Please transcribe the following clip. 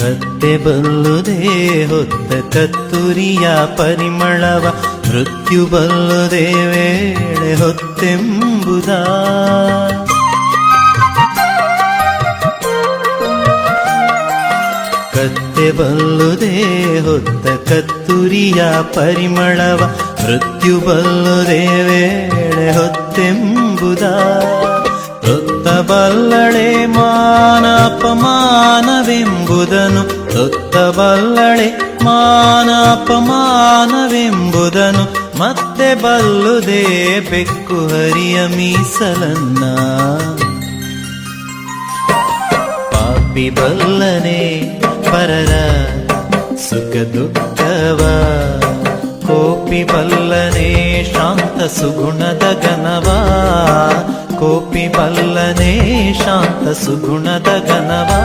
ಕತ್ತೆ ಬಲ್ಲುದೇ ಹೊತ್ತ ಕತ್ತುರಿಯ ಪರಿಮಳವ, ಮೃತ್ಯು ಬಲ್ಲುದೇ ವೇಳೆ ಹೊತ್ತೆಂಬುದ. ಕತ್ತೆ ಬಲ್ಲುದೇ ಹೊತ್ತ ಕತ್ತುರಿಯ ಪರಿಮಳವ, ಮೃತ್ಯು ಬಲ್ಲುದೇ ವೇಳೆ ಹೊತ್ತೆಂಬುದ. ಹೊತ್ತ ಬಲ್ಲಳೆ ಮಾನ ಅಪಮಾನವೆಂಬುದನು, ಹೊತ್ತ ಬಲ್ಲಳೆ ಮಾನ ಅಪಮಾನವೆಂಬುದನು, ಮತ್ತೆ ಬಲ್ಲುದೇ ಬೆಕ್ಕು ಹರಿಯ ಮೀಸಲನ್ನ. ಪಾಪಿ ಬಲ್ಲನೆ ಪರರ ಸುಖ ದುಃಖವ, ಕೋಪಿ ಬಲ್ಲನೆ ಶಾಂತ ಸುಗುಣದ ಗಣವ, ಕೋಪಿ ಬಲ್ಲನೆ ಶಾಂತ ಸುಗುಣದ ಗಣವ.